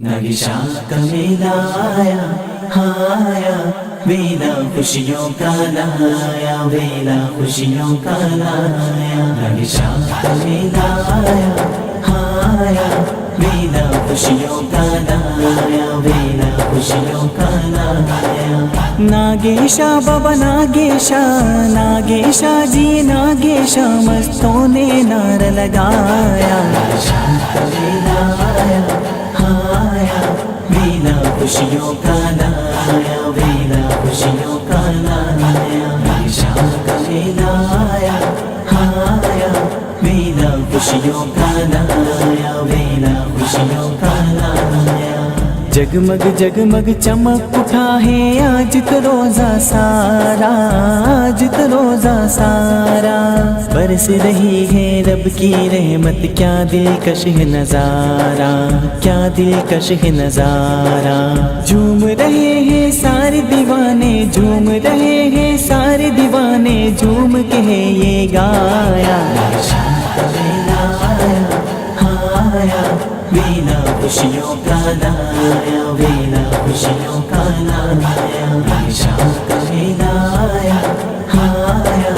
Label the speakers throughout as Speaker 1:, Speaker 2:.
Speaker 1: نگشا کا میلہ آیا آیا، ویلا خوشیوں کا لایا، ویلا خوشیوں کا لایا، نگشا کا میلہ آیا آیا، ویلا خوشیوں کا لایا، ویلا خوشیوں کا لایا۔ ناگیشا بابا ناگیشا، ناگیشا جی ناگیشا، مستوں نے نعرہ لگایا، نگشا کا میلہ آیا آیا، ویلا خوشیوں کا لایا، ویلا خوشیوں کا لایا، نگشا کا میلہ آیا آیا، ویلا خوشیوں کا لایا، ویلا خوشیوں کا لایا۔ جگمگ جگمگ چمک اٹھا ہے آج تو روزہ سارا، آج تو روزہ سارا، برس رہی ہے رب کی رحمت، کیا دلکش ہے نظارہ، کیا دلکش ہے نظارہ۔ جھوم رہے ہیں سارے دیوانے، جھوم رہے ہیں سارے دیوانے، جھوم کے ہے یہ گایا، نگشا کا میلہ آیا آیا، ویلا خوشیوں کا لایا، ویلا خوشیوں کا لایا، نگشا کا میلہ آیا آیا،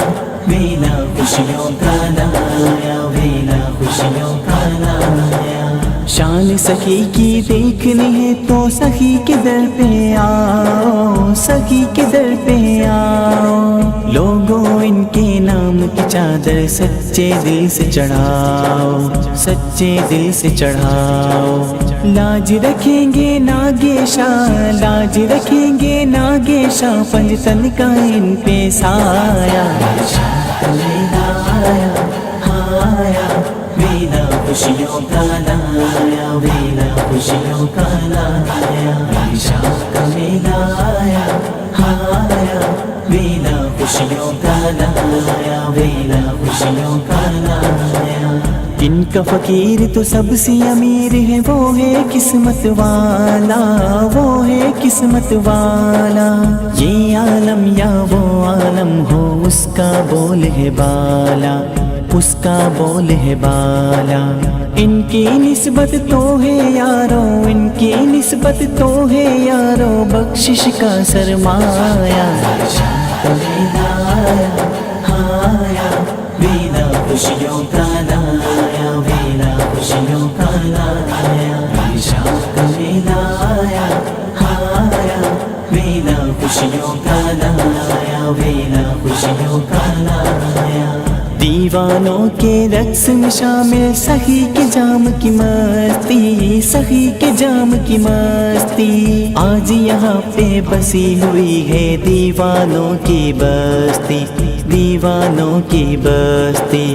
Speaker 1: ویلا خوشیوں کا لایا، ویلا خوشیوں کا لایا۔ شان سخی کی دیکھنی ہے تو سخی کے در پہ آؤ، سخی کے در پہ آؤ، لوگوں ان کے نام کی چادر سچے دل سے چڑھاؤ، سچے دل سے چڑھاؤ۔ لاج رکھیں گے ناگیشا، لاج رکھیں گے ناگیشا، پنجتن کا ان پہ سایہ، نگشا کا میلہ آیا آیا، ویلا خوشیوں کا لایا، ویلا خوشیوں کا لایا، نگشا کا میلہ آیا آیا، ویلا خوشیوں کا لایا، ویلا خوشیوں کا لایا۔ ان کا فقیر تو سب سے امیر ہے، وہ ہے قسمت والا، وہ ہے قسمت والا، یہ عالم یا وہ عالم ہو، اس کا بول ہے بالا، اس کا بول ہے بالا۔ ان کی نسبت تو ہے یارو، ان کی نسبت تو ہے یارو، بخشش کا سرمایہ، نگشا کا میلہ آیا آیا، ویلا خوشیوں کا لایا، ویلا خوشیوں کا لایا، نگشا کا میلہ آیا آیا، ویلا خوشیوں کا لایا، ویلا خوشیوں کا لایا۔ دیوانوں کے رقص میں شامل سخی کے جام کی مستی، سخی کے جام کی مستی، آج یہاں پہ بسی ہوئی ہے دیوانوں کی بستی، دیوانوں کی بستی۔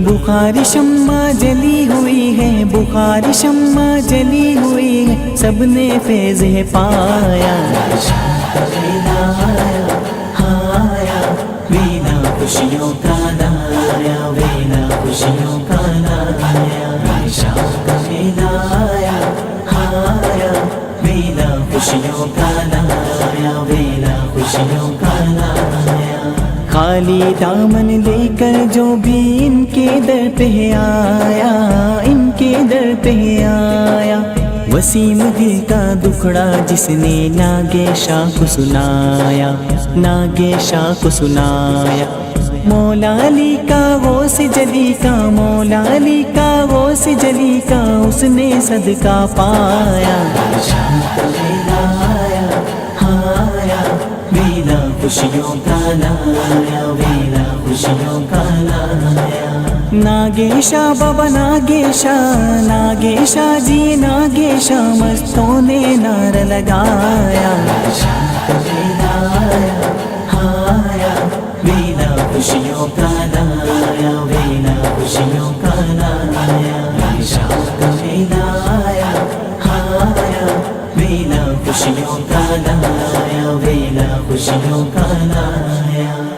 Speaker 1: بخاری شمع جلی ہوئی ہے، بخاری شمع جلی ہوئی ہے، سب نے فیض ہے پایا، نگشا کا میلہ آیا آیا، ویلا خوشیوں کا لایا، ویلا خوشیوں کا لایا، نگشا کا میلہ آیا آیا، ویلا خوشیوں کا لایا، ویلا خوشیوں کا لایا۔ خالی دامن لے کر جو بھی ان کے در پہ آیا، ان کے در پہ آیا، وسیم دل کا دکھڑا جس نے ناگیشا کو سنایا، ناگیشا کو سنایا۔ مولا علی کا غوث جلی کا، مولا علی کا غوث جلی کا، اس نے صدقہ پایا، نگشا کا میلہ آیا آیا، ویلا خوشیوں کا لایا، ویلا خوشیوں کا لایا۔ ناگیشا بابا ناگیشا، ناگیشا جی ناگیشا، مستوں نے نعرہ لگایا، نگشا کا میلہ آیا آیا، ویلا خوشیوں کا لایا، ویلا خوشیوں کا لایا، نگشا کا میلہ آیا آیا، ویلا خوشیوں کا لایا، ویلا خوشیوں کا لایا۔